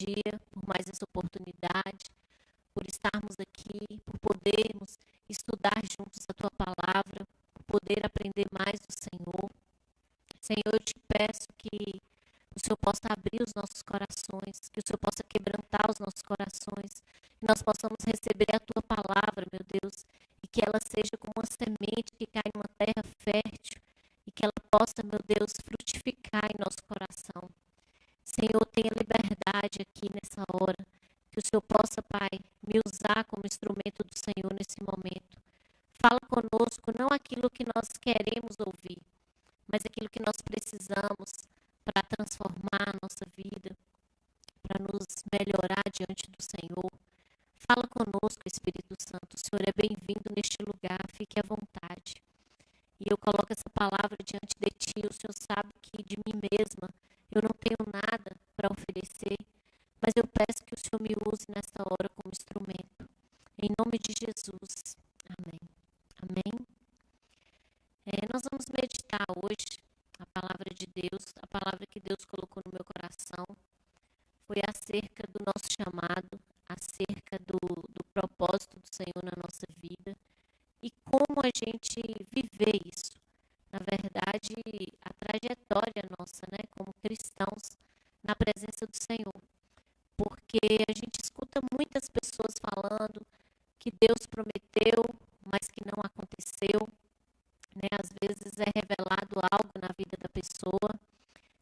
dia, por mais essa oportunidade, por estarmos aqui, por podermos estudar juntos a Tua palavra, por poder aprender mais do Senhor. Senhor, eu te peço que o Senhor possa abrir os nossos corações, que o Senhor possa quebrantar os nossos corações, que nós possamos receber a Tua palavra, meu Deus, e que ela seja como uma semente que cai em uma terra fértil e que ela possa, meu Deus, frutificar em nosso coração. Senhor, tenha liberdade aqui nessa hora, que o Senhor possa, Pai, me usar como instrumento do Senhor nesse momento. Fala conosco, não aquilo que nós queremos ouvir, mas aquilo que nós precisamos para transformar a nossa vida, para nos melhorar diante do Senhor. Fala conosco, Espírito Santo. O Senhor é bem-vindo neste lugar, fique à vontade. E eu coloco essa palavra diante de Ti. O Senhor sabe que de mim mesma eu não tenho nada para oferecer, mas eu peço que o Senhor me use nesta hora como instrumento. Em nome de Jesus. Amém. Amém. Nós vamos meditar hoje a palavra de Deus, a palavra que Deus colocou no meu coração. Foi acerca do nosso chamado, acerca do propósito do Senhor na nossa vida e como a gente viver isso. Na verdade, a trajetória nossa, né, como cristãos, na presença do Senhor. Porque a gente escuta muitas pessoas falando que Deus prometeu, mas que não aconteceu. Né? Às vezes é revelado algo na vida da pessoa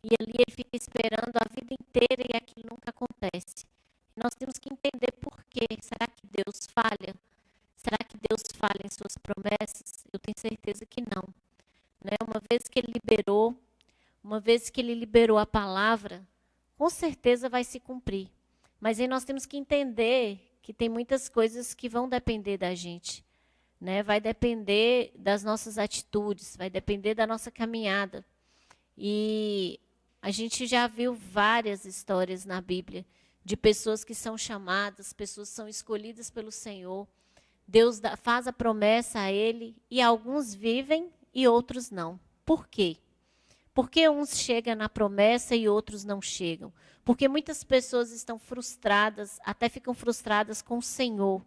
e ali ele fica esperando a vida inteira e aquilo nunca acontece. Nós temos que entender por quê. Será que Deus falha? Será que Deus falha em suas promessas? Eu tenho certeza que não. Né? Uma vez que ele liberou a palavra, com certeza vai se cumprir. Mas aí nós temos que entender que tem muitas coisas que vão depender da gente. Né? Vai depender das nossas atitudes, vai depender da nossa caminhada. E a gente já viu várias histórias na Bíblia de pessoas que são chamadas, pessoas que são escolhidas pelo Senhor. Deus faz a promessa a ele e alguns vivem e outros não. Por quê? Porque uns chegam na promessa e outros não chegam. Porque muitas pessoas estão frustradas, até ficam frustradas com o Senhor,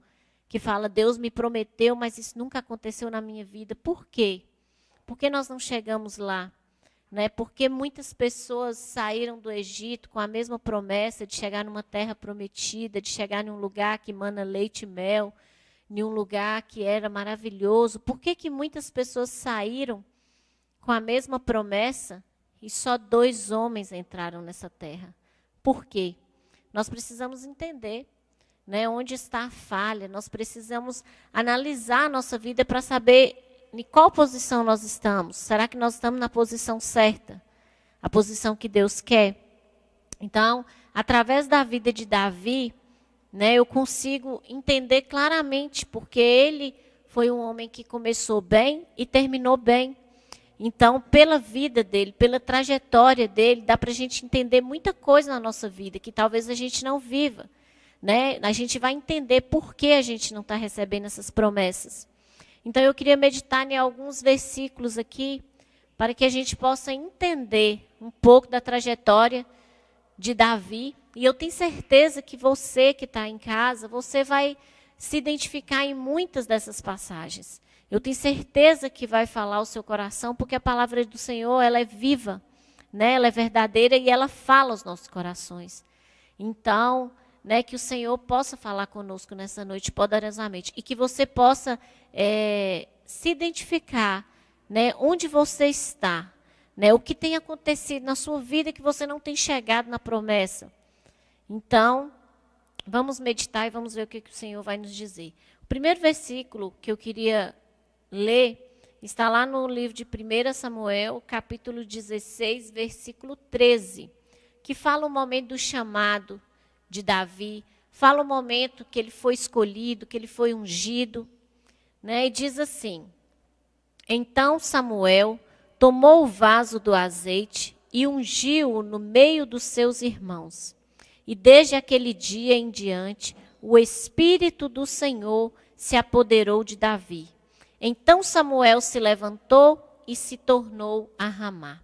que fala, Deus me prometeu, mas isso nunca aconteceu na minha vida. Por quê? Porque nós não chegamos lá. Né? Porque muitas pessoas saíram do Egito com a mesma promessa de chegar numa terra prometida, de chegar em um lugar que mana leite e mel, em um lugar que era maravilhoso. Por que muitas pessoas saíram com a mesma promessa e só 2 homens entraram nessa terra? Por quê? Nós precisamos entender, né, onde está a falha. Nós precisamos analisar a nossa vida para saber em qual posição nós estamos. Será que nós estamos na posição certa? A posição que Deus quer? Então, através da vida de Davi, né, eu consigo entender claramente, porque ele foi um homem que começou bem e terminou bem. Então, pela vida dele, pela trajetória dele, dá para a gente entender muita coisa na nossa vida, que talvez a gente não viva. Né? A gente vai entender por que a gente não está recebendo essas promessas. Então, eu queria meditar em alguns versículos aqui, para que a gente possa entender um pouco da trajetória de Davi. E eu tenho certeza que você que está em casa, você vai se identificar em muitas dessas passagens. Eu tenho certeza que vai falar o seu coração, porque a palavra do Senhor, ela é viva, né? Ela é verdadeira e ela fala aos nossos corações. Então, né, que o Senhor possa falar conosco nessa noite poderosamente e que você possa se identificar, né, onde você está, né, o que tem acontecido na sua vida que você não tem chegado na promessa. Então, vamos meditar e vamos ver o que o Senhor vai nos dizer. O primeiro versículo que eu queria ler está lá no livro de 1 Samuel, capítulo 16, versículo 13, que fala o momento do chamado de Davi, fala o momento que ele foi escolhido, que ele foi ungido, né? E diz assim: então Samuel tomou o vaso do azeite e ungiu-o no meio dos seus irmãos. E desde aquele dia em diante, o Espírito do Senhor se apoderou de Davi. Então Samuel se levantou e se tornou a Ramá.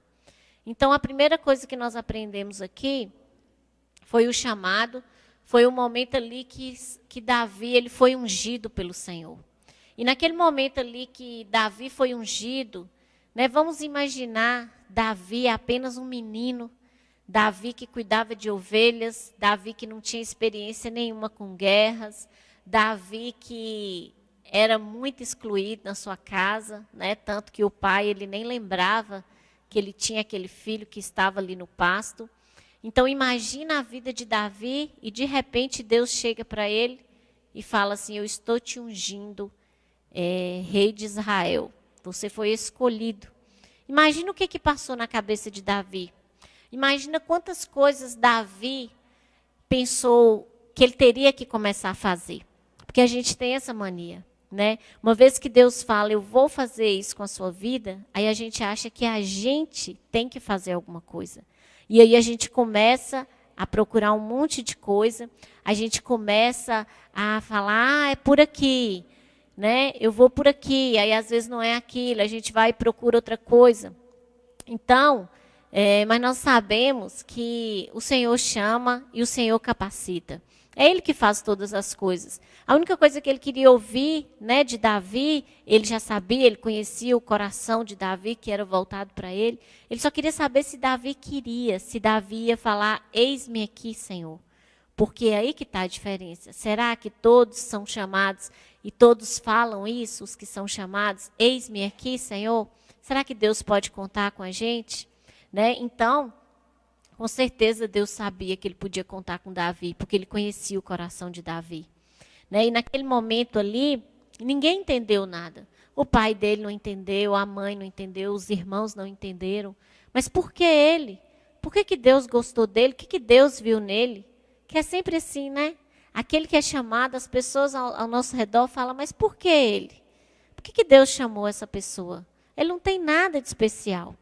Então a primeira coisa que nós aprendemos aqui foi o chamado, foi o momento ali que Davi ele foi ungido pelo Senhor. E naquele momento ali que Davi foi ungido, né, vamos imaginar Davi apenas um menino, Davi que cuidava de ovelhas, Davi que não tinha experiência nenhuma com guerras, Davi que era muito excluído na sua casa, né, tanto que o pai ele nem lembrava que ele tinha aquele filho que estava ali no pasto. Então imagina a vida de Davi e de repente Deus chega para ele e fala assim: eu estou te ungindo, rei de Israel. Você foi escolhido. Imagina o que passou na cabeça de Davi. Imagina quantas coisas Davi pensou que ele teria que começar a fazer. Porque a gente tem essa mania, né? Uma vez que Deus fala, eu vou fazer isso com a sua vida, aí a gente acha que a gente tem que fazer alguma coisa. E aí a gente começa a procurar um monte de coisa, a gente começa a falar, é por aqui, né? Eu vou por aqui, aí às vezes não é aquilo, a gente vai e procura outra coisa. Então, mas nós sabemos que o Senhor chama e o Senhor capacita. É Ele que faz todas as coisas. A única coisa que ele queria ouvir, né, de Davi, ele já sabia, ele conhecia o coração de Davi, que era voltado para ele. Ele só queria saber se Davi queria, se Davi ia falar, eis-me aqui, Senhor. Porque é aí que está a diferença. Será que todos são chamados e todos falam isso, os que são chamados, eis-me aqui, Senhor? Será que Deus pode contar com a gente? Né? Então, com certeza Deus sabia que ele podia contar com Davi, porque ele conhecia o coração de Davi. Né? E naquele momento ali, ninguém entendeu nada. O pai dele não entendeu, a mãe não entendeu, os irmãos não entenderam. Mas por que ele? Por que Deus gostou dele? O que Deus viu nele? Que é sempre assim, né? Aquele que é chamado, as pessoas ao nosso redor falam, mas por que ele? Por que Deus chamou essa pessoa? Ele não tem nada de especial.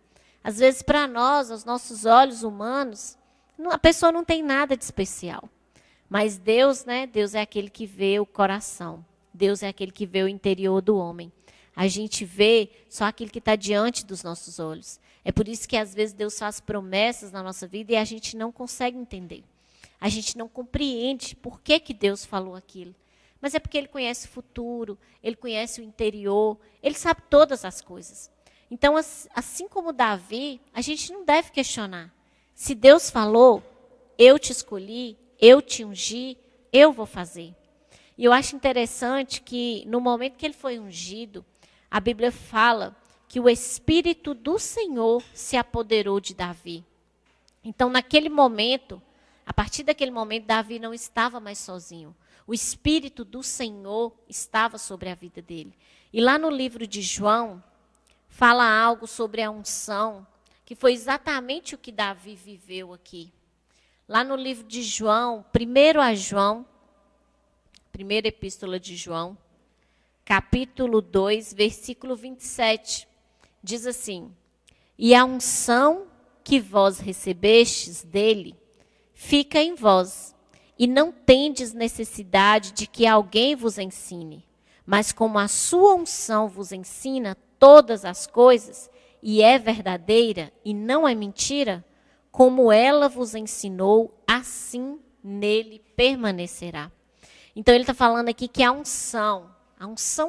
Às vezes, para nós, aos nossos olhos humanos, a pessoa não tem nada de especial. Mas Deus, né? Deus é aquele que vê o coração. Deus é aquele que vê o interior do homem. A gente vê só aquilo que está diante dos nossos olhos. É por isso que, às vezes, Deus faz promessas na nossa vida e a gente não consegue entender. A gente não compreende por que Deus falou aquilo. Mas é porque Ele conhece o futuro, Ele conhece o interior, Ele sabe todas as coisas. Então, assim como Davi, a gente não deve questionar. Se Deus falou, eu te escolhi, eu te ungi, eu vou fazer. E eu acho interessante que no momento que ele foi ungido, a Bíblia fala que o Espírito do Senhor se apoderou de Davi. Então, naquele momento, a partir daquele momento, Davi não estava mais sozinho. O Espírito do Senhor estava sobre a vida dele. E lá no livro de João, fala algo sobre a unção, que foi exatamente o que Davi viveu aqui. Lá no livro de João, 1 João, primeira epístola de João, capítulo 2, versículo 27, diz assim: e a unção que vós recebestes dele, fica em vós, e não tendes necessidade de que alguém vos ensine, mas como a sua unção vos ensina todas as coisas, e é verdadeira e não é mentira, como ela vos ensinou, assim nele permanecerá. Então ele está falando aqui que a unção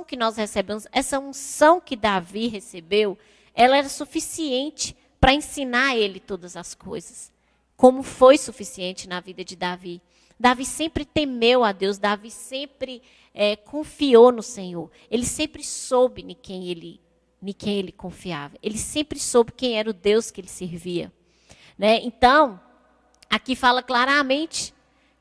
que nós recebemos, essa unção que Davi recebeu, ela era suficiente para ensinar a ele todas as coisas. Como foi suficiente na vida de Davi. Davi sempre temeu a Deus, Davi sempre confiou no Senhor. Ele sempre soube em quem ele confiava. Ele sempre soube quem era o Deus que ele servia. Né? Então, aqui fala claramente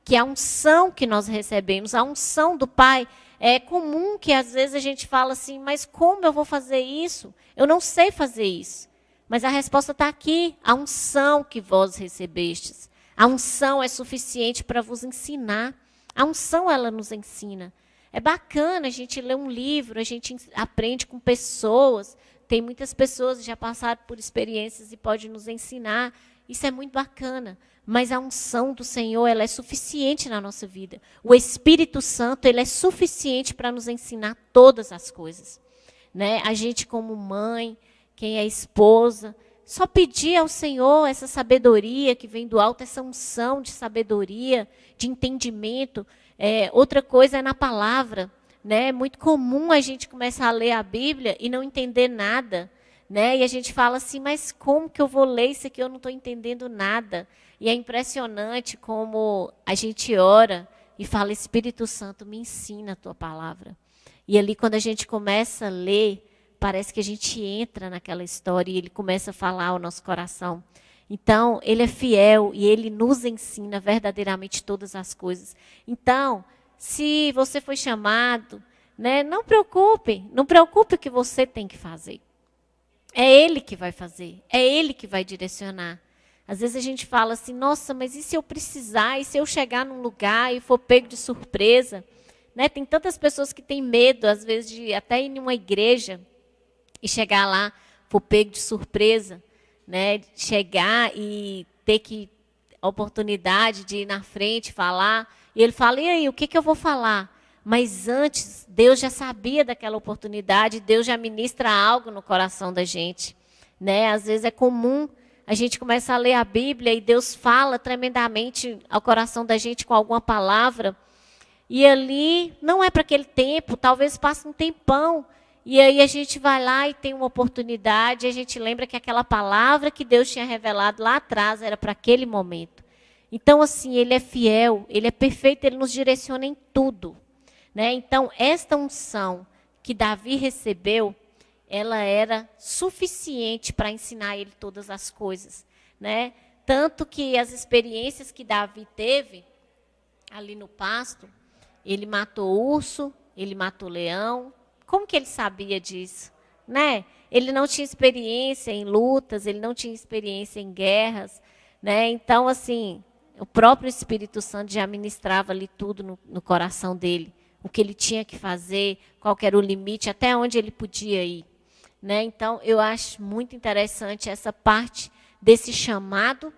que a unção que nós recebemos, a unção do Pai, é comum que às vezes a gente fala assim, mas como eu vou fazer isso? Eu não sei fazer isso. Mas a resposta está aqui, a unção que vós recebestes. A unção é suficiente para vos ensinar. A unção, ela nos ensina. É bacana a gente ler um livro, a gente aprende com pessoas. Tem muitas pessoas que já passaram por experiências e podem nos ensinar. Isso é muito bacana. Mas a unção do Senhor, ela é suficiente na nossa vida. O Espírito Santo, ele é suficiente para nos ensinar todas as coisas. Né? A gente como mãe, quem é esposa, só pedir ao Senhor essa sabedoria que vem do alto, essa unção de sabedoria, de entendimento. Outra coisa é na palavra. Né? É muito comum a gente começar a ler a Bíblia e não entender nada. Né? E a gente fala assim, mas como que eu vou ler isso aqui? Eu não estou entendendo nada. E é impressionante como a gente ora e fala, Espírito Santo, me ensina a tua palavra. E ali, quando a gente começa a ler, parece que a gente entra naquela história e ele começa a falar ao nosso coração. Então, ele é fiel e ele nos ensina verdadeiramente todas as coisas. Então, se você foi chamado, né, não preocupe o que você tem que fazer. É ele que vai fazer, é ele que vai direcionar. Às vezes a gente fala assim, nossa, mas e se eu precisar, e se eu chegar num lugar e for pego de surpresa? Né? Tem tantas pessoas que têm medo, às vezes, de até ir em uma igreja e chegar lá, for pego de surpresa, né? Chegar e ter a oportunidade de ir na frente, falar. E ele fala, e aí, o que eu vou falar? Mas antes, Deus já sabia daquela oportunidade, Deus já ministra algo no coração da gente. Né? Às vezes é comum a gente começar a ler a Bíblia e Deus fala tremendamente ao coração da gente com alguma palavra. E ali não é para aquele tempo, talvez passe um tempão. E aí a gente vai lá e tem uma oportunidade, e a gente lembra que aquela palavra que Deus tinha revelado lá atrás era para aquele momento. Então, assim, ele é fiel, ele é perfeito, ele nos direciona em tudo. Né? Então, esta unção que Davi recebeu, ela era suficiente para ensinar ele todas as coisas. Né? Tanto que as experiências que Davi teve ali no pasto, ele matou urso, ele matou leão. Como que ele sabia disso? Né? Ele não tinha experiência em lutas, ele não tinha experiência em guerras. Né? Então, assim, o próprio Espírito Santo já ministrava ali tudo no coração dele. O que ele tinha que fazer, qual era o limite, até onde ele podia ir. Né? Então, eu acho muito interessante essa parte desse chamado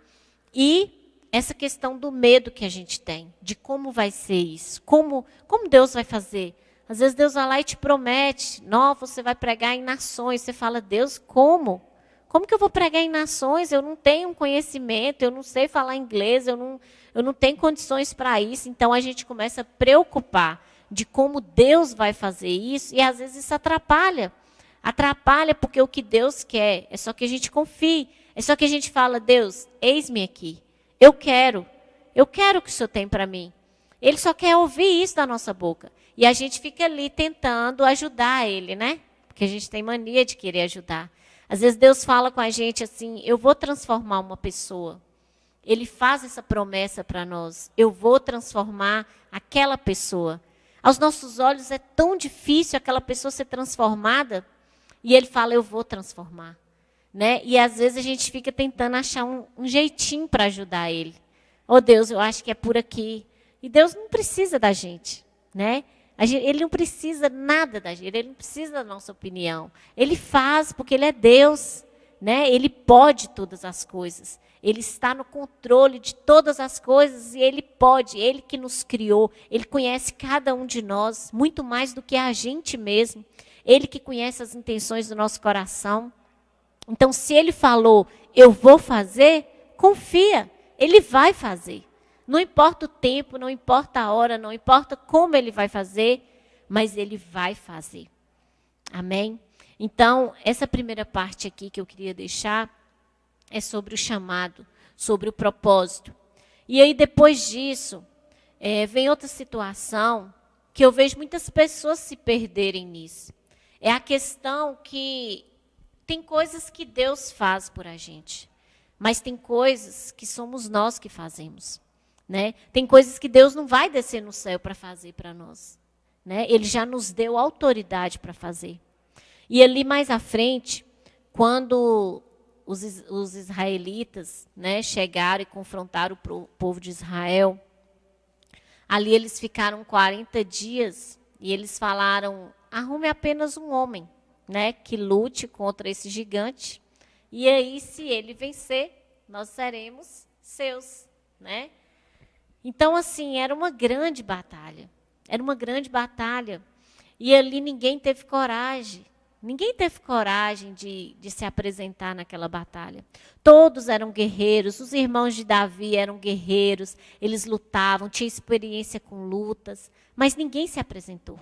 e essa questão do medo que a gente tem, de como vai ser isso, como Deus vai fazer. Às vezes Deus vai lá e te promete, não, você vai pregar em nações. Você fala, Deus, como? Como que eu vou pregar em nações? Eu não tenho um conhecimento, eu não sei falar inglês, eu não tenho condições para isso. Então a gente começa a preocupar de como Deus vai fazer isso e às vezes isso atrapalha. Atrapalha porque o que Deus quer é só que a gente confie, é só que a gente fala, Deus, eis-me aqui. Eu quero o que o Senhor tem para mim. Ele só quer ouvir isso da nossa boca. E a gente fica ali tentando ajudar ele, né? Porque a gente tem mania de querer ajudar. Às vezes Deus fala com a gente assim, eu vou transformar uma pessoa. Ele faz essa promessa para nós. Eu vou transformar aquela pessoa. Aos nossos olhos é tão difícil aquela pessoa ser transformada. E ele fala, eu vou transformar. Né? E às vezes a gente fica tentando achar um jeitinho para ajudar ele. Oh Deus, eu acho que é por aqui. E Deus não precisa da gente. Né? Ele não precisa nada da gente, ele não precisa da nossa opinião. Ele faz porque ele é Deus. Né? Ele pode todas as coisas. Ele está no controle de todas as coisas e ele pode, ele que nos criou, ele conhece cada um de nós, muito mais do que a gente mesmo. Ele que conhece as intenções do nosso coração. Então, se ele falou, eu vou fazer, confia, ele vai fazer. Não importa o tempo, não importa a hora, não importa como ele vai fazer, mas ele vai fazer. Amém? Então, essa primeira parte aqui que eu queria deixar é sobre o chamado, sobre o propósito. E aí, depois disso, vem outra situação que eu vejo muitas pessoas se perderem nisso. É a questão que tem coisas que Deus faz por a gente, mas tem coisas que somos nós que fazemos. Né? Tem coisas que Deus não vai descer no céu para fazer para nós. Né? Ele já nos deu autoridade para fazer. E ali mais à frente, quando os israelitas, né, chegaram e confrontaram o povo de Israel, ali eles ficaram 40 dias e eles falaram, arrume apenas um homem, né, que lute contra esse gigante. E aí, se ele vencer, nós seremos seus. Né? Então, assim, era uma grande batalha. Era uma grande batalha. E ali ninguém teve coragem. Ninguém teve coragem de se apresentar naquela batalha. Todos eram guerreiros, os irmãos de Davi eram guerreiros, eles lutavam, tinham experiência com lutas, mas ninguém se apresentou.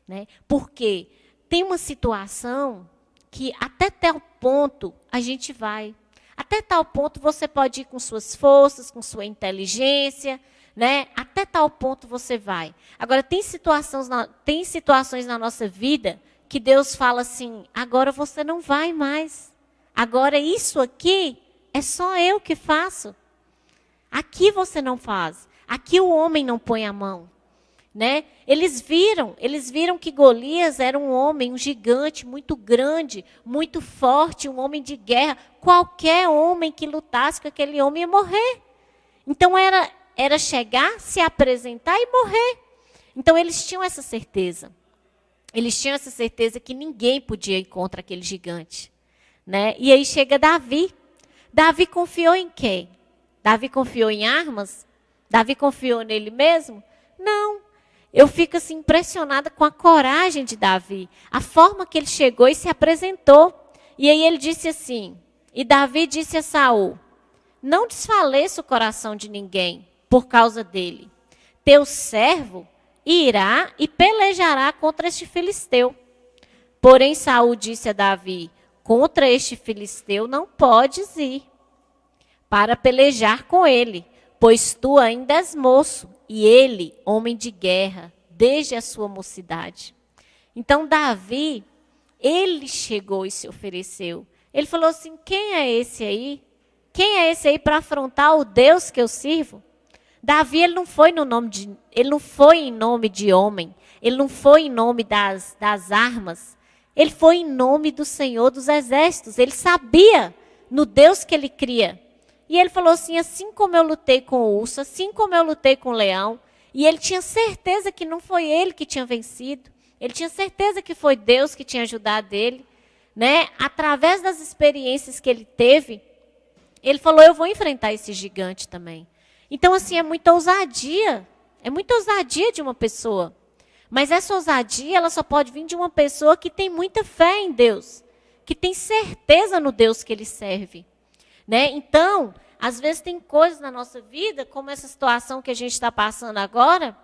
Né? Porque tem uma situação que até tal ponto a gente vai. Até tal ponto você pode ir com suas forças, com sua inteligência, né? Até tal ponto você vai. Agora, tem situações na nossa vida que Deus fala assim, agora você não vai mais. Agora isso aqui é só eu que faço. Aqui você não faz. Aqui o homem não põe a mão. Né? Eles viram que Golias era um homem, um gigante muito grande, muito forte, um homem de guerra. Qualquer homem que lutasse com aquele homem ia morrer. Então era chegar, se apresentar e morrer. Então eles tinham essa certeza. Eles tinham essa certeza que ninguém podia ir contra aquele gigante. Né? E aí chega Davi. Davi confiou em quem? Davi confiou em armas? Davi confiou nele mesmo? Não. Eu fico assim, impressionada com a coragem de Davi. A forma que ele chegou e se apresentou. E aí ele disse assim, e Davi disse a Saul, não desfaleça o coração de ninguém por causa dele. Teu servo irá e pelejará contra este filisteu. Porém Saul disse a Davi, contra este filisteu não podes ir para pelejar com ele, pois tu ainda és moço, e ele, homem de guerra, desde a sua mocidade. Então Davi, ele chegou e se ofereceu. Ele falou assim, quem é esse aí? Quem é esse aí para afrontar o Deus que eu sirvo? Davi, ele não foi em nome de homem, ele não foi em nome das armas, ele foi em nome do Senhor dos Exércitos. Ele sabia no Deus que ele cria. E ele falou assim como eu lutei com o urso, assim como eu lutei com o leão, e ele tinha certeza que não foi ele que tinha vencido, ele tinha certeza que foi Deus que tinha ajudado ele, né? Através das experiências que ele teve, ele falou, eu vou enfrentar esse gigante também. Então, assim, é muita ousadia de uma pessoa. Mas essa ousadia, ela só pode vir de uma pessoa que tem muita fé em Deus, que tem certeza no Deus que ele serve. Né? Então, às vezes tem coisas na nossa vida, como essa situação que a gente está passando agora,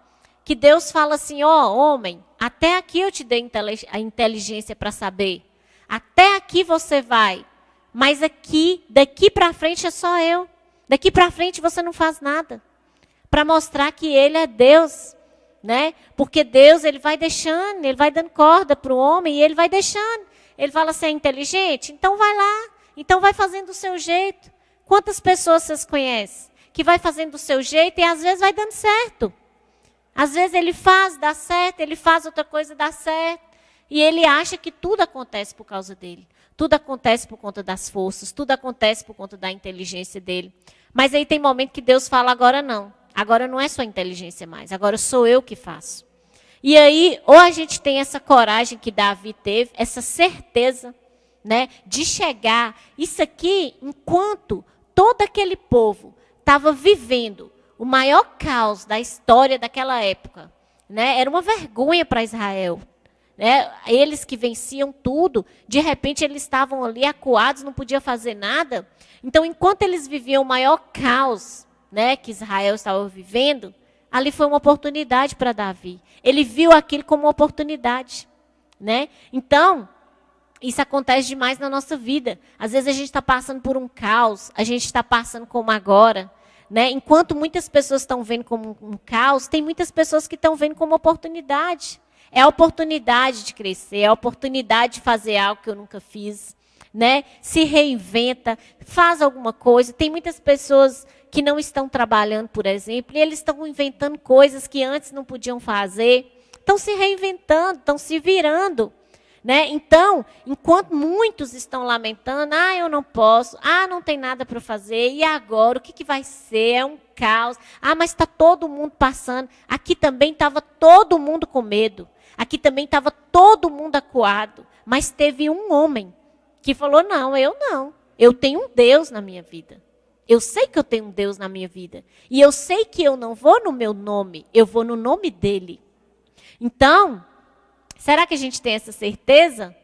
que Deus fala assim, homem, até aqui eu te dei a inteligência para saber. Até aqui você vai. Mas daqui para frente é só eu. Daqui para frente você não faz nada. Para mostrar que ele é Deus. Né? Porque Deus, ele vai deixando, ele vai dando corda para o homem e ele vai deixando. Ele fala assim, é inteligente? Então vai lá. Então vai fazendo do seu jeito. Quantas pessoas vocês conhecem que vai fazendo do seu jeito e às vezes vai dando certo? Às vezes ele faz, dá certo, ele faz outra coisa, dá certo. E ele acha que tudo acontece por causa dele. Tudo acontece por conta das forças, tudo acontece por conta da inteligência dele. Mas aí tem momento que Deus fala, agora não. Agora não é sua inteligência mais, agora sou eu que faço. E aí, ou a gente tem essa coragem que Davi teve, essa certeza, né, de chegar. Isso aqui, enquanto todo aquele povo estava vivendo o maior caos da história daquela época, né, era uma vergonha para Israel. Né, eles que venciam tudo, de repente eles estavam ali acuados, não podiam fazer nada. Então, enquanto eles viviam o maior caos, né, que Israel estava vivendo, ali foi uma oportunidade para Davi. Ele viu aquilo como uma oportunidade. Né? Então, isso acontece demais na nossa vida. Às vezes a gente está passando por um caos, a gente está passando como agora. Né? Enquanto muitas pessoas estão vendo como um caos, tem muitas pessoas que estão vendo como oportunidade. É a oportunidade de crescer, é a oportunidade de fazer algo que eu nunca fiz. Né? Se reinventa, faz alguma coisa. Tem muitas pessoas que não estão trabalhando, por exemplo, e eles estão inventando coisas que antes não podiam fazer. Estão se reinventando, estão se virando. Né? Então, enquanto muitos estão lamentando, eu não posso, não tem nada para fazer, e agora, o que vai ser? É um caos. Mas está todo mundo passando. Aqui também estava todo mundo com medo. Aqui também estava todo mundo acuado. Mas teve um homem que falou, não, eu tenho um Deus na minha vida. Eu sei que eu tenho um Deus na minha vida. E eu sei que eu não vou no meu nome, eu vou no nome dele. Então, será que a gente tem essa certeza?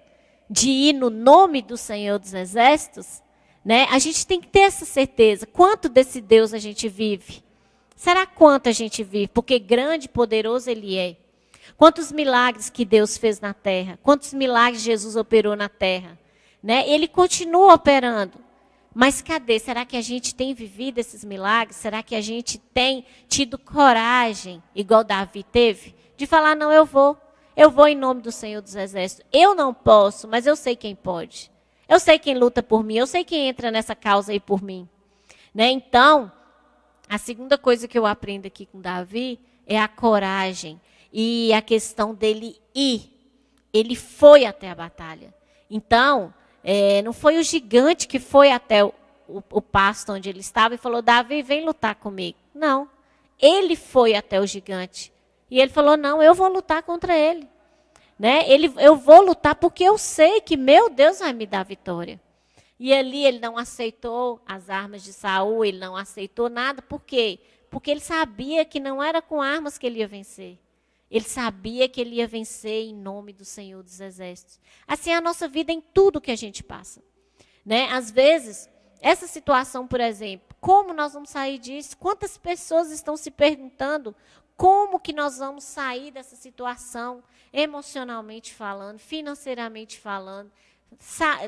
de ir no nome do Senhor dos Exércitos, né? A gente tem que ter essa certeza. Quanto desse Deus a gente vive? Será quanto a gente vive? Porque grande e poderoso Ele é. Quantos milagres que Deus fez na terra? Quantos milagres Jesus operou na terra? Né? Ele continua operando. Mas cadê? Será que a gente tem vivido esses milagres? Será que a gente tem tido coragem, igual Davi teve, de falar, não, eu vou em nome do Senhor dos Exércitos. Eu não posso, mas eu sei quem pode. Eu sei quem luta por mim, eu sei quem entra nessa causa aí por mim. Né? Então, a segunda coisa que eu aprendo aqui com Davi é a coragem e a questão dele ir. Ele foi até a batalha. Então, não foi o gigante que foi até o pasto onde ele estava e falou, Davi, vem lutar comigo. Não, ele foi até o gigante. E ele falou, não, eu vou lutar contra ele. Né? Eu vou lutar porque eu sei que meu Deus vai me dar vitória. E ali ele não aceitou as armas de Saul, ele não aceitou nada. Por quê? Porque ele sabia que não era com armas que ele ia vencer. Ele sabia que ele ia vencer em nome do Senhor dos Exércitos. Assim é a nossa vida em tudo que a gente passa. Né? Às vezes, essa situação, por exemplo, como nós vamos sair disso? Quantas pessoas estão se perguntando como que nós vamos sair dessa situação, emocionalmente falando, financeiramente falando,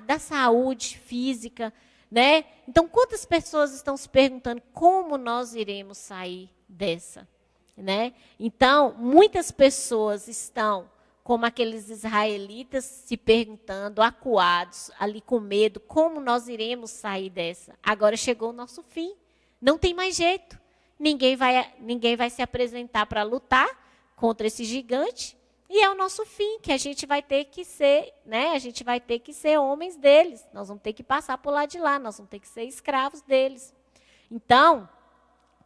da saúde física, né? Então, quantas pessoas estão se perguntando como nós iremos sair dessa? Né? Então, muitas pessoas estão, como aqueles israelitas, se perguntando, acuados, ali com medo, como nós iremos sair dessa? Agora chegou o nosso fim, não tem mais jeito. Ninguém vai se apresentar para lutar contra esse gigante, e é o nosso fim, que a gente vai ter que ser, né? A gente vai ter que ser homens deles, nós vamos ter que passar por lá de lá, nós vamos ter que ser escravos deles. Então,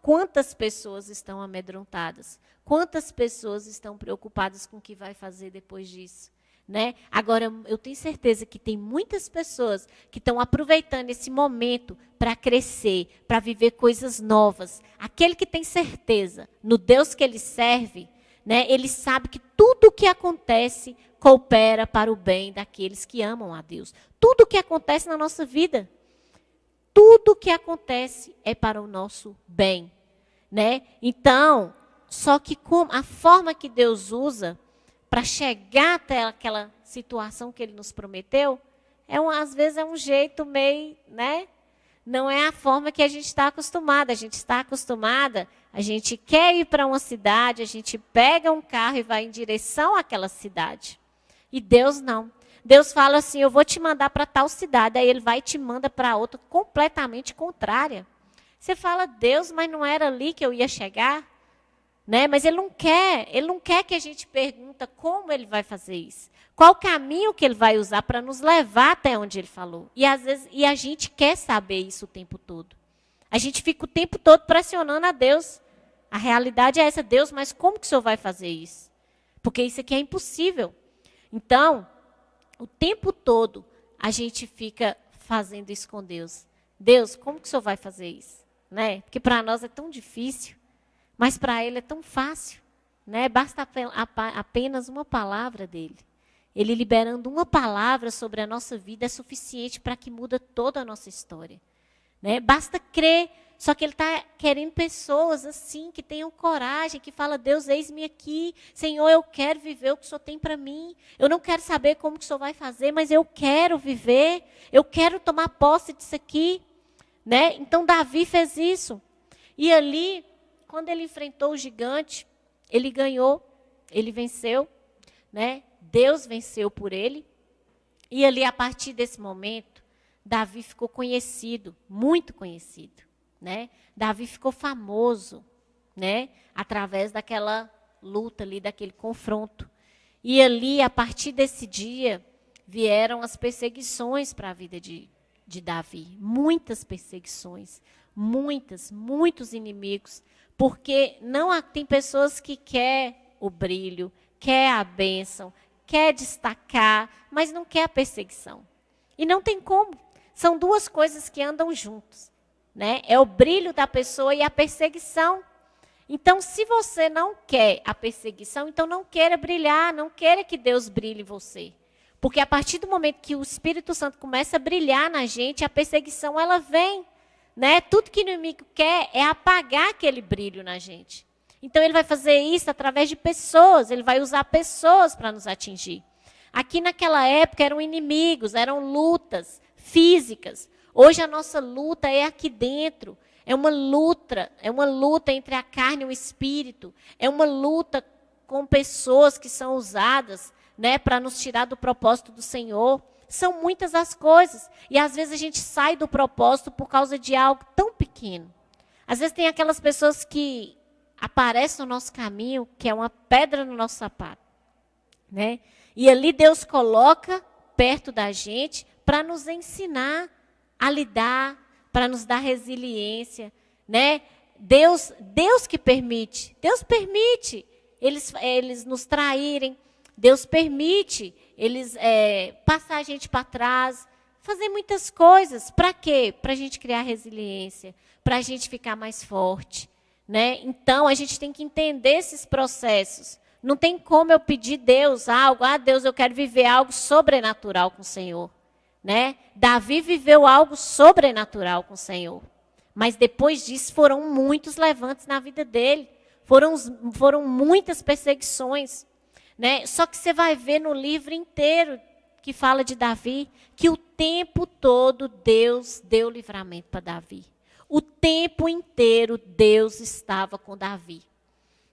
quantas pessoas estão amedrontadas? Quantas pessoas estão preocupadas com o que vai fazer depois disso? Né? Agora, eu tenho certeza que tem muitas pessoas que estão aproveitando esse momento para crescer, para viver coisas novas. Aquele que tem certeza no Deus que ele serve, né, ele sabe que tudo o que acontece coopera para o bem daqueles que amam a Deus. Tudo o que acontece na nossa vida, tudo o que acontece é para o nosso bem, né? Então, só que a forma que Deus usa para chegar até aquela situação que Ele nos prometeu, às vezes é um jeito meio, né? Não é a forma que a gente está acostumada. A gente está acostumada, a gente quer ir para uma cidade, a gente pega um carro e vai em direção àquela cidade. E Deus não. Deus fala assim, eu vou te mandar para tal cidade, aí Ele vai e te manda para outra completamente contrária. Você fala, Deus, mas não era ali que eu ia chegar? Né? Mas Ele não quer que a gente pergunte como Ele vai fazer isso. Qual o caminho que Ele vai usar para nos levar até onde Ele falou. E às vezes a gente quer saber isso o tempo todo. A gente fica o tempo todo pressionando a Deus. A realidade é essa, Deus, mas como que o Senhor vai fazer isso? Porque isso aqui é impossível. Então, o tempo todo a gente fica fazendo isso com Deus. Deus, como que o Senhor vai fazer isso? Né? Porque para nós é tão difícil, mas para Ele é tão fácil. Né? Basta apenas uma palavra dEle. Ele liberando uma palavra sobre a nossa vida é suficiente para que muda toda a nossa história. Né? Basta crer. Só que Ele está querendo pessoas assim, que tenham coragem, que falam, Deus, eis-me aqui. Senhor, eu quero viver o que o Senhor tem para mim. Eu não quero saber como que o Senhor vai fazer, mas eu quero viver. Eu quero tomar posse disso aqui. Né? Então, Davi fez isso. E ali, quando ele enfrentou o gigante, ele ganhou, ele venceu. Né? Deus venceu por ele. E ali, a partir desse momento, Davi ficou conhecido, muito conhecido. Né? Davi ficou famoso, né? Através daquela luta ali, daquele confronto. E ali, a partir desse dia, vieram as perseguições para a vida de Davi. Muitas perseguições, muitos inimigos. Porque tem pessoas que querem o brilho, quer a bênção, quer destacar, mas não quer a perseguição. E não tem como. São duas coisas que andam juntos. Né? É o brilho da pessoa e a perseguição. Então, se você não quer a perseguição, então não queira brilhar, não queira que Deus brilhe em você. Porque a partir do momento que o Espírito Santo começa a brilhar na gente, a perseguição ela vem. Né? Tudo que o inimigo quer é apagar aquele brilho na gente. Então ele vai fazer isso através de pessoas, ele vai usar pessoas para nos atingir. Aqui naquela época eram inimigos, eram lutas físicas. Hoje a nossa luta é aqui dentro. É uma luta entre a carne e o espírito. É uma luta com pessoas que são usadas, né, para nos tirar do propósito do Senhor. São muitas as coisas. E às vezes a gente sai do propósito por causa de algo tão pequeno. Às vezes tem aquelas pessoas que aparecem no nosso caminho, que é uma pedra no nosso sapato. Né? E ali Deus coloca perto da gente para nos ensinar a lidar, para nos dar resiliência. Né? Deus que permite. Deus permite eles nos traírem. Deus permite eles passar a gente para trás, fazer muitas coisas. Para quê? Para a gente criar resiliência, para a gente ficar mais forte. Né? Então, a gente tem que entender esses processos. Não tem como eu pedir Deus algo. Deus, eu quero viver algo sobrenatural com o Senhor. Né? Davi viveu algo sobrenatural com o Senhor. Mas depois disso, foram muitos levantes na vida dele. Foram muitas perseguições. Né? Só que você vai ver no livro inteiro que fala de Davi, que o tempo todo Deus deu livramento para Davi. O tempo inteiro Deus estava com Davi.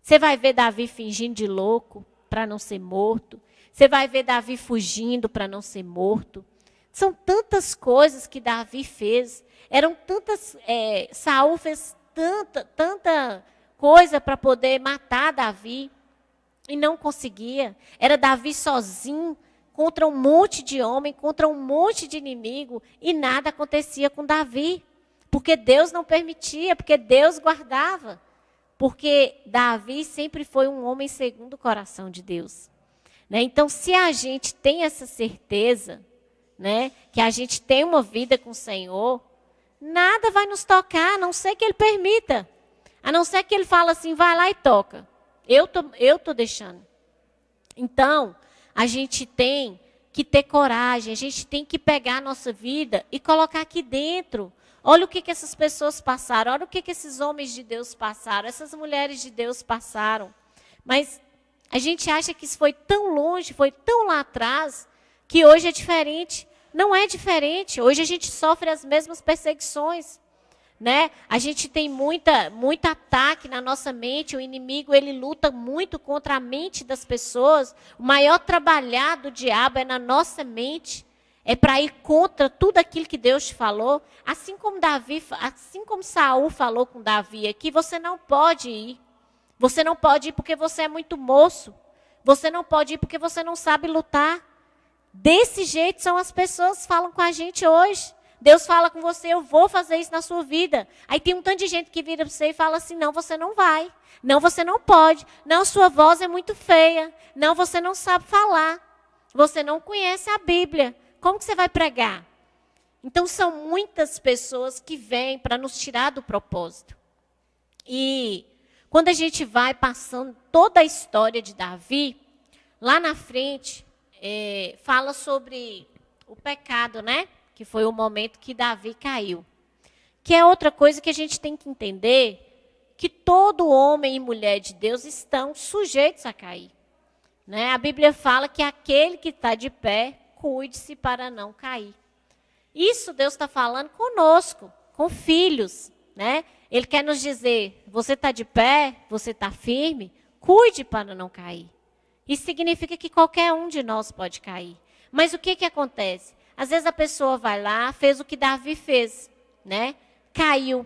Você vai ver Davi fingindo de louco para não ser morto. Você vai ver Davi fugindo para não ser morto. São tantas coisas que Davi fez. Eram tantas... Saul fez tanta coisa para poder matar Davi. E não conseguia. Era Davi sozinho, contra um monte de homem, contra um monte de inimigo. E nada acontecia com Davi. Porque Deus não permitia, porque Deus guardava. Porque Davi sempre foi um homem segundo o coração de Deus. Né? Então, se a gente tem essa certeza, né, que a gente tem uma vida com o Senhor, nada vai nos tocar, a não ser que Ele permita. A não ser que Ele fale assim, vai lá e toca. Eu tô deixando. Então, a gente tem que ter coragem, a gente tem que pegar a nossa vida e colocar aqui dentro. Olha o que essas pessoas passaram, olha o que esses homens de Deus passaram, essas mulheres de Deus passaram. Mas a gente acha que isso foi tão longe, foi tão lá atrás, que hoje é diferente. Não é diferente, hoje a gente sofre as mesmas perseguições. Né? A gente tem muito ataque na nossa mente, o inimigo ele luta muito contra a mente das pessoas. O maior trabalhar do diabo é na nossa mente, é para ir contra tudo aquilo que Deus te falou. Assim como Saul falou com Davi aqui, você não pode ir. Você não pode ir porque você é muito moço. Você não pode ir porque você não sabe lutar. Desse jeito são as pessoas que falam com a gente hoje. Deus fala com você, eu vou fazer isso na sua vida. Aí tem um tanto de gente que vira para você e fala assim, não, você não vai. Não, você não pode. Não, sua voz é muito feia. Não, você não sabe falar. Você não conhece a Bíblia. Como que você vai pregar? Então, são muitas pessoas que vêm para nos tirar do propósito. E quando a gente vai passando toda a história de Davi, lá na frente, fala sobre o pecado, né? Que foi o momento que Davi caiu. Que é outra coisa que a gente tem que entender, que todo homem e mulher de Deus estão sujeitos a cair. Né? A Bíblia fala que aquele que está de pé, cuide-se para não cair. Isso Deus está falando conosco, com filhos. Né? Ele quer nos dizer, você está de pé, você está firme, cuide para não cair. Isso significa que qualquer um de nós pode cair. Mas o que acontece? Às vezes a pessoa vai lá, fez o que Davi fez, né? Caiu.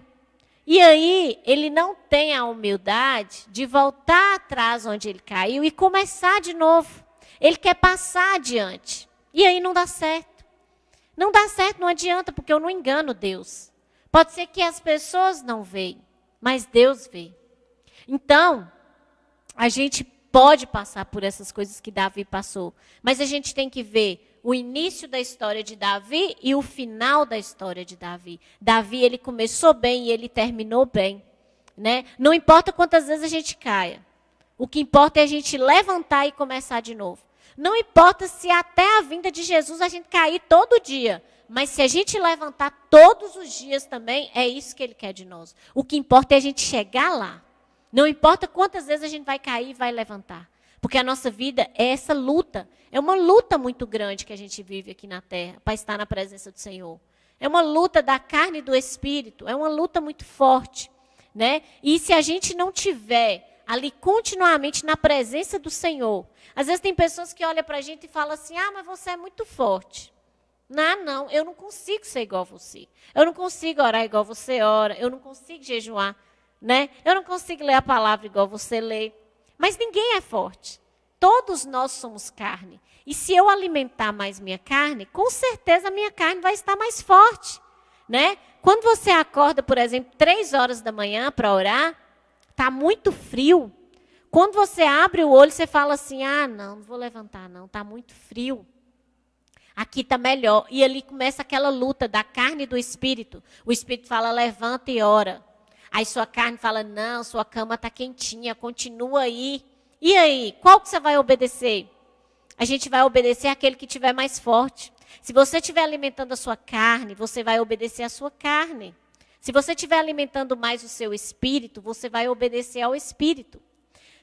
E aí ele não tem a humildade de voltar atrás onde ele caiu e começar de novo. Ele quer passar adiante. E aí não dá certo. Não dá certo, não adianta, porque eu não engano Deus. Pode ser que as pessoas não veem, mas Deus vê. Então, a gente pode passar por essas coisas que Davi passou, mas a gente tem que ver o início da história de Davi e o final da história de Davi. Davi, ele começou bem e ele terminou bem. Né? Não importa quantas vezes a gente caia. O que importa é a gente levantar e começar de novo. Não importa se até a vinda de Jesus a gente cair todo dia. Mas se a gente levantar todos os dias também, é isso que ele quer de nós. O que importa é a gente chegar lá. Não importa quantas vezes a gente vai cair e vai levantar. Porque a nossa vida é essa luta. É uma luta muito grande que a gente vive aqui na terra para estar na presença do Senhor. É uma luta da carne e do espírito. É uma luta muito forte, né? E se a gente não tiver ali continuamente na presença do Senhor. Às vezes tem pessoas que olham para a gente e falam assim, mas você é muito forte. Não, eu não consigo ser igual a você. Eu não consigo orar igual você ora. Eu não consigo jejuar, né? Eu não consigo ler a palavra igual você lê. Mas ninguém é forte. Todos nós somos carne. E se eu alimentar mais minha carne, com certeza a minha carne vai estar mais forte, né? Quando você acorda, por exemplo, 3 horas da manhã para orar, está muito frio. Quando você abre o olho, você fala assim, não vou levantar não, está muito frio. Aqui está melhor. E ali começa aquela luta da carne e do espírito. O espírito fala, levanta e ora. Aí sua carne fala, não, sua cama está quentinha, continua aí. E aí, qual que você vai obedecer? A gente vai obedecer àquele que estiver mais forte. Se você estiver alimentando a sua carne, você vai obedecer à sua carne. Se você estiver alimentando mais o seu espírito, você vai obedecer ao espírito.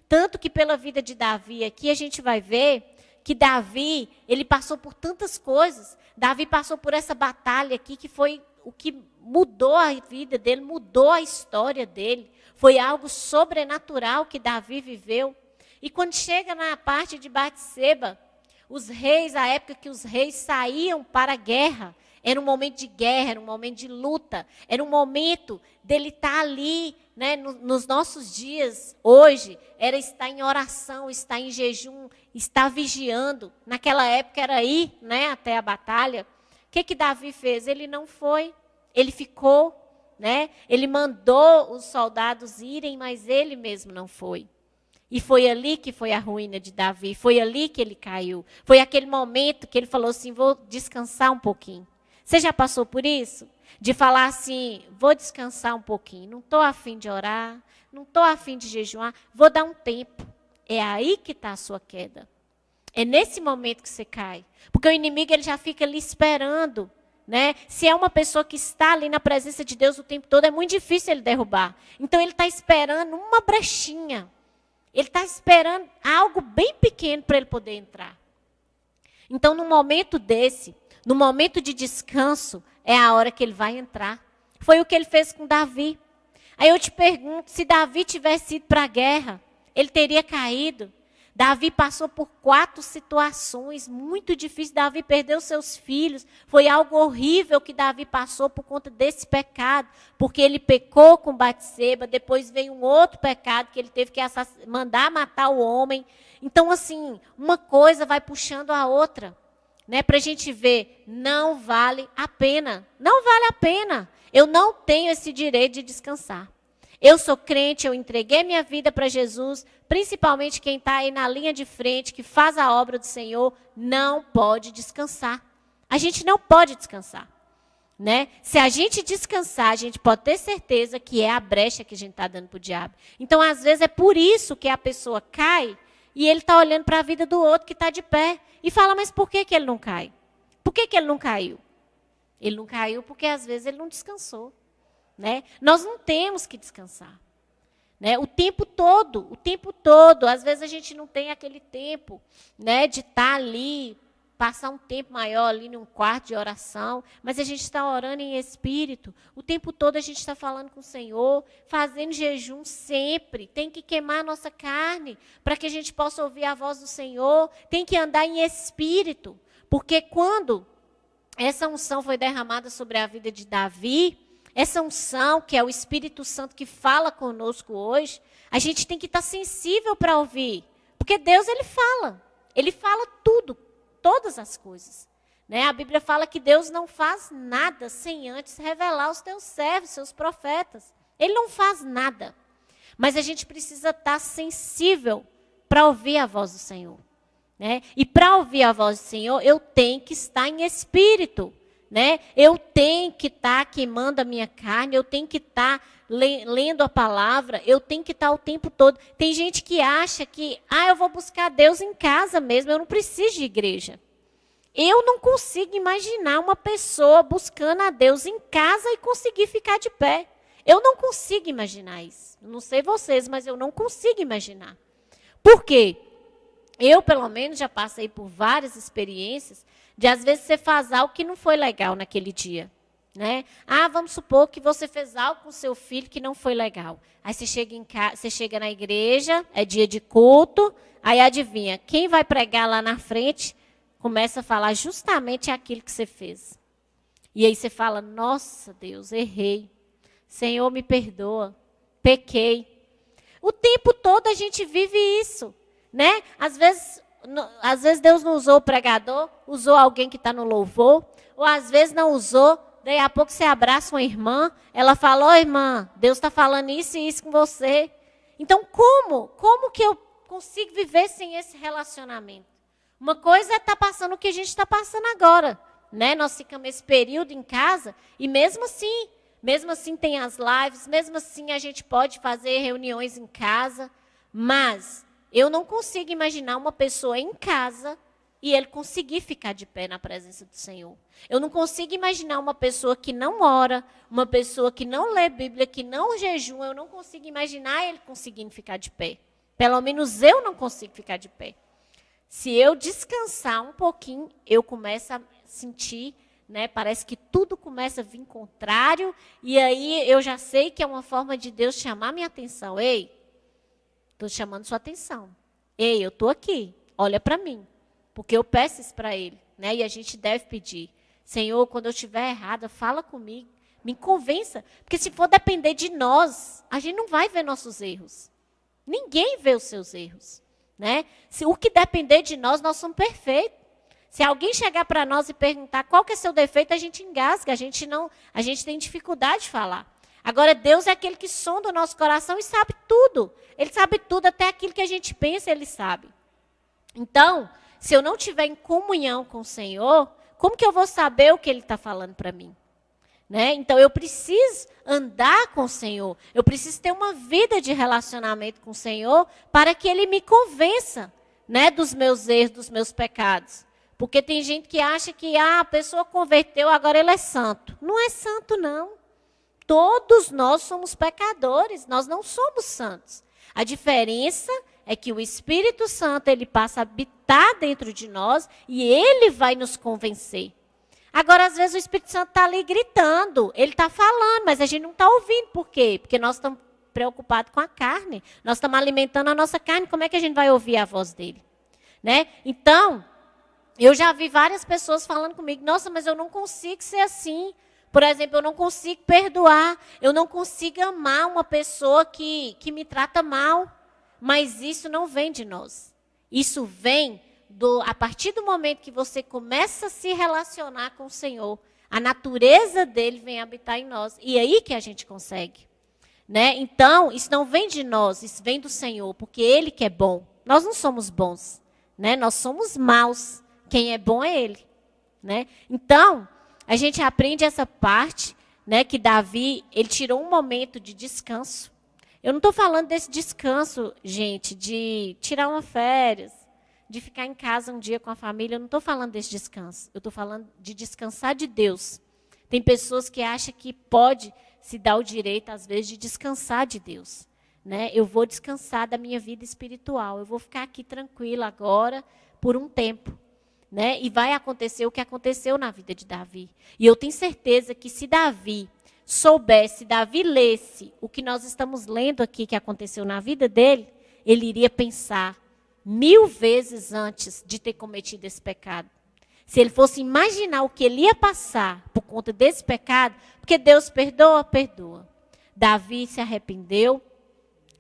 Tanto que pela vida de Davi aqui, a gente vai ver que Davi, ele passou por tantas coisas. Davi passou por essa batalha aqui, que foi o que mudou a vida dele, mudou a história dele. Foi algo sobrenatural que Davi viveu. E quando chega na parte de Batseba, os reis, a época que os reis saíam para a guerra, era um momento de guerra, era um momento de luta, era um momento dele estar ali, né, nos nossos dias, hoje, era estar em oração, estar em jejum, estar vigiando. Naquela época era ir, né, até a batalha. O que Davi fez? Ele não foi, ele ficou, né? Ele mandou os soldados irem, mas ele mesmo não foi. E foi ali que foi a ruína de Davi, foi ali que ele caiu. Foi aquele momento que ele falou assim, vou descansar um pouquinho. Você já passou por isso? De falar assim, vou descansar um pouquinho, não estou a fim de orar, não estou a fim de jejuar, vou dar um tempo. É aí que está a sua queda. É nesse momento que você cai. Porque o inimigo ele já fica ali esperando. Né? Se é uma pessoa que está ali na presença de Deus o tempo todo, é muito difícil ele derrubar. Então ele está esperando uma brechinha. Ele está esperando algo bem pequeno para ele poder entrar. Então, no momento desse, no momento de descanso, é a hora que ele vai entrar. Foi o que ele fez com Davi. Aí eu te pergunto, se Davi tivesse ido para a guerra, ele teria caído. Davi passou por 4 situações muito difíceis. Davi perdeu seus filhos. Foi algo horrível que Davi passou por conta desse pecado. Porque ele pecou com Batseba. Depois veio um outro pecado que ele teve que mandar matar o homem. Então, assim, uma coisa vai puxando a outra. Né, para a gente ver, não vale a pena. Não vale a pena. Eu não tenho esse direito de descansar. Eu sou crente, eu entreguei minha vida para Jesus, principalmente quem está aí na linha de frente, que faz a obra do Senhor, não pode descansar. A gente não pode descansar. Né? Se a gente descansar, a gente pode ter certeza que é a brecha que a gente está dando para o diabo. Então, às vezes, é por isso que a pessoa cai e ele está olhando para a vida do outro que está de pé e fala, mas por que ele não cai? Por que ele não caiu? Ele não caiu porque, às vezes, ele não descansou. Né? Nós não temos que descansar. Né? O tempo todo. Às vezes a gente não tem aquele tempo, né, de estar ali, passar um tempo maior ali num quarto de oração, mas a gente está orando em espírito. O tempo todo a gente está falando com o Senhor, fazendo jejum sempre. Tem que queimar a nossa carne para que a gente possa ouvir a voz do Senhor. Tem que andar em espírito. Porque quando essa unção foi derramada sobre a vida de Davi, essa unção, que é o Espírito Santo que fala conosco hoje, a gente tem que estar sensível para ouvir. Porque Deus, Ele fala tudo, todas as coisas. Né? A Bíblia fala que Deus não faz nada sem antes revelar aos teus servos, seus profetas. Ele não faz nada. Mas a gente precisa estar sensível para ouvir a voz do Senhor. Né? E para ouvir a voz do Senhor, eu tenho que estar em espírito. né? Eu tenho que estar queimando a minha carne, eu tenho que estar lendo a palavra, eu tenho que estar o tempo todo. Tem gente que acha que, eu vou buscar Deus em casa mesmo, eu não preciso de igreja. Eu não consigo imaginar uma pessoa buscando a Deus em casa e conseguir ficar de pé. Eu não consigo imaginar isso. Não sei vocês, mas eu não consigo imaginar. Por quê? Eu, pelo menos, já passei por várias experiências de, às vezes, você faz algo que não foi legal naquele dia. Né? Vamos supor que você fez algo com seu filho que não foi legal. Aí você chega na igreja, é dia de culto, aí adivinha, quem vai pregar lá na frente começa a falar justamente aquilo que você fez. E aí você fala, nossa Deus, errei. Senhor, me perdoa, pequei. O tempo todo a gente vive isso, né? Às vezes Deus não usou o pregador, usou alguém que está no louvor, ou às vezes não usou, daí a pouco você abraça uma irmã, ela fala, irmã, Deus está falando isso e isso com você. Então, como que eu consigo viver sem esse relacionamento? Uma coisa é estar passando o que a gente está passando agora, né? Nós ficamos esse período em casa e mesmo assim tem as lives, mesmo assim a gente pode fazer reuniões em casa, mas eu não consigo imaginar uma pessoa em casa e ele conseguir ficar de pé na presença do Senhor. Eu não consigo imaginar uma pessoa que não ora, uma pessoa que não lê Bíblia, que não jejuma, eu não consigo imaginar ele conseguindo ficar de pé. Pelo menos eu não consigo ficar de pé. Se eu descansar um pouquinho, eu começo a sentir, né, parece que tudo começa a vir contrário, e aí eu já sei que é uma forma de Deus chamar minha atenção. Ei, estou chamando sua atenção. Ei, eu estou aqui, olha para mim. Porque eu peço isso para Ele, né? E a gente deve pedir. Senhor, quando eu estiver errada, fala comigo, me convença. Porque se for depender de nós, a gente não vai ver nossos erros. Ninguém vê os seus erros. Né? Se o que depender de nós, nós somos perfeitos. Se alguém chegar para nós e perguntar qual que é seu defeito, a gente engasga, a gente tem dificuldade de falar. Agora, Deus é aquele que sonda o nosso coração e sabe tudo. Ele sabe tudo, até aquilo que a gente pensa, Ele sabe. Então, se eu não estiver em comunhão com o Senhor, como que eu vou saber o que Ele está falando para mim? Né? Então, eu preciso andar com o Senhor. Eu preciso ter uma vida de relacionamento com o Senhor para que Ele me convença, né, dos meus erros, dos meus pecados. Porque tem gente que acha que a pessoa converteu, agora ele é santo. Não é santo, não. Todos nós somos pecadores, nós não somos santos. A diferença é que o Espírito Santo ele passa a habitar dentro de nós e ele vai nos convencer. Agora, às vezes, o Espírito Santo está ali gritando, ele está falando, mas a gente não está ouvindo. Por quê? Porque nós estamos preocupados com a carne. Nós estamos alimentando a nossa carne, como é que a gente vai ouvir a voz dele? Né? Então, eu já vi várias pessoas falando comigo, nossa, mas eu não consigo ser assim. Por exemplo, eu não consigo perdoar, eu não consigo amar uma pessoa que me trata mal. Mas isso não vem de nós. Isso vem a partir do momento que você começa a se relacionar com o Senhor, a natureza dele vem habitar em nós. E é aí que a gente consegue. Né? Então, isso não vem de nós, isso vem do Senhor, porque Ele que é bom. Nós não somos bons, né? Nós somos maus. Quem é bom é Ele. Né? Então, a gente aprende essa parte, né, que Davi, ele tirou um momento de descanso. Eu não estou falando desse descanso, gente, de tirar uma férias, de ficar em casa um dia com a família. Eu não estou falando desse descanso. Eu estou falando de descansar de Deus. Tem pessoas que acham que pode se dar o direito, às vezes, de descansar de Deus. Né? Eu vou descansar da minha vida espiritual. Eu vou ficar aqui tranquila agora por um tempo. Né? E vai acontecer o que aconteceu na vida de Davi. E eu tenho certeza que se Davi soubesse, Davi lesse o que nós estamos lendo aqui que aconteceu na vida dele, ele iria pensar 1000 vezes antes de ter cometido esse pecado. Se ele fosse imaginar o que ele ia passar por conta desse pecado, porque Deus perdoa, perdoa. Davi se arrependeu,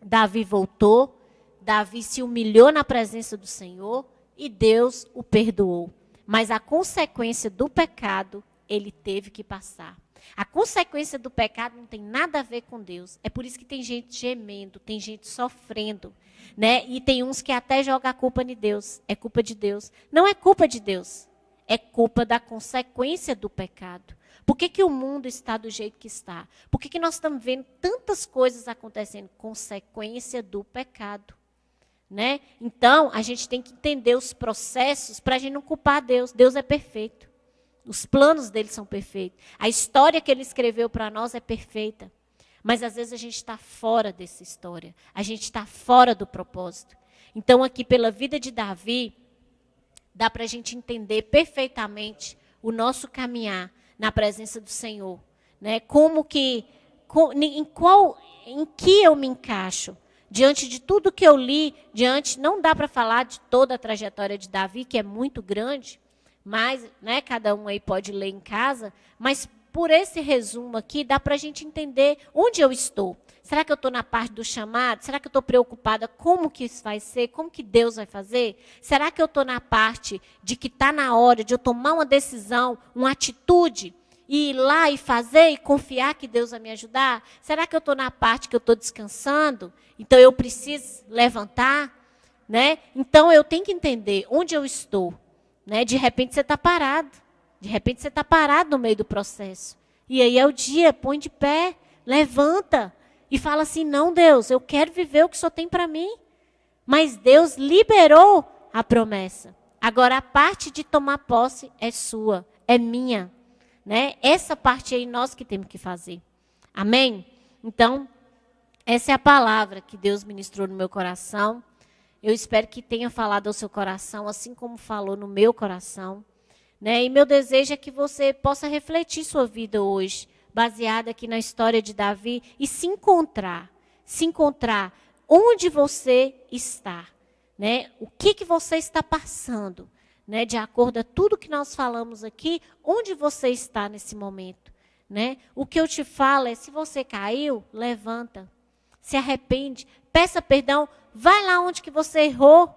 Davi voltou, Davi se humilhou na presença do Senhor e Deus o perdoou. Mas a consequência do pecado, ele teve que passar. A consequência do pecado não tem nada a ver com Deus. É por isso que tem gente gemendo, tem gente sofrendo, né? E tem uns que até jogam a culpa em Deus. É culpa de Deus. Não é culpa de Deus. É culpa da consequência do pecado. Por que o mundo está do jeito que está? Por que nós estamos vendo tantas coisas acontecendo? Consequência do pecado. Né? Então, a gente tem que entender os processos para a gente não culpar Deus. Deus é perfeito. Os planos dele são perfeitos. A história que ele escreveu para nós é perfeita. Mas, às vezes, a gente está fora dessa história. A gente está fora do propósito. Então, aqui, pela vida de Davi, dá para a gente entender perfeitamente o nosso caminhar na presença do Senhor. Né? Em que eu me encaixo? Diante de tudo que eu li, não dá para falar de toda a trajetória de Davi, que é muito grande, mas, né, cada um aí pode ler em casa, mas por esse resumo aqui, dá para a gente entender onde eu estou. Será que eu estou na parte do chamado? Será que eu estou preocupada como que isso vai ser? Como que Deus vai fazer? Será que eu estou na parte de que está na hora de eu tomar uma decisão, uma atitude, e ir lá e fazer e confiar que Deus vai me ajudar? Será que eu estou na parte que eu estou descansando? Então eu preciso levantar? Né? Então eu tenho que entender onde eu estou. Né? De repente você está parado. De repente você está parado no meio do processo. E aí é o dia, põe de pé, levanta e fala assim: não, Deus, eu quero viver o que o Senhor tem para mim. Mas Deus liberou a promessa. Agora a parte de tomar posse é sua, é minha. Né? Essa parte aí nós que temos que fazer. Amém? Então, essa é a palavra que Deus ministrou no meu coração. Eu espero que tenha falado ao seu coração, assim como falou no meu coração. Né? E meu desejo é que você possa refletir sua vida hoje, baseada aqui na história de Davi, e se encontrar onde você está. Né? O que você está passando? Né, de acordo a tudo que nós falamos aqui, onde você está nesse momento? Né? O que eu te falo é, se você caiu, levanta, se arrepende, peça perdão, vai lá onde que você errou,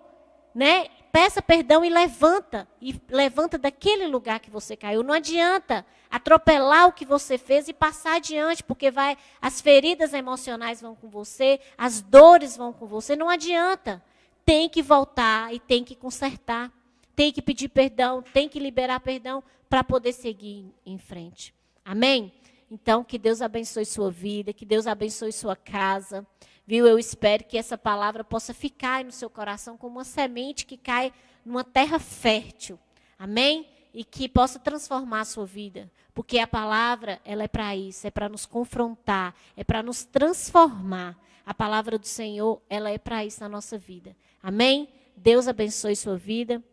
né? Peça perdão e levanta daquele lugar que você caiu. Não adianta atropelar o que você fez e passar adiante, porque as feridas emocionais vão com você, as dores vão com você, não adianta. Tem que voltar e tem que consertar. Tem que pedir perdão, tem que liberar perdão para poder seguir em frente. Amém? Então, que Deus abençoe sua vida, que Deus abençoe sua casa. Viu? Eu espero que essa palavra possa ficar aí no seu coração como uma semente que cai numa terra fértil. Amém? E que possa transformar a sua vida. Porque a palavra, ela é para isso, é para nos confrontar, é para nos transformar. A palavra do Senhor, ela é para isso na nossa vida. Amém? Deus abençoe sua vida.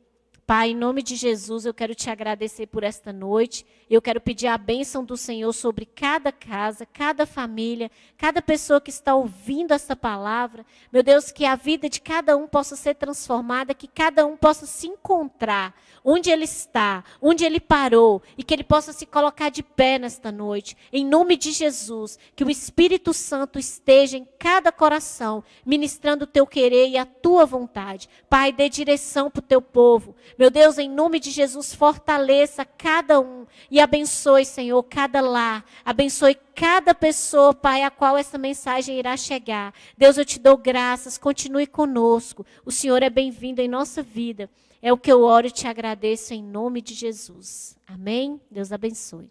Pai, em nome de Jesus, eu quero te agradecer por esta noite. Eu quero pedir a bênção do Senhor sobre cada casa, cada família, cada pessoa que está ouvindo essa palavra. Meu Deus, que a vida de cada um possa ser transformada, que cada um possa se encontrar onde ele está, onde ele parou, e que ele possa se colocar de pé nesta noite. Em nome de Jesus, que o Espírito Santo esteja em cada coração, ministrando o teu querer e a tua vontade. Pai, dê direção para o teu povo. Meu Deus, em nome de Jesus, fortaleça cada um e abençoe, Senhor, cada lar. Abençoe cada pessoa, Pai, a qual essa mensagem irá chegar. Deus, eu te dou graças, continue conosco. O Senhor é bem-vindo em nossa vida. É o que eu oro e te agradeço em nome de Jesus. Amém? Deus abençoe.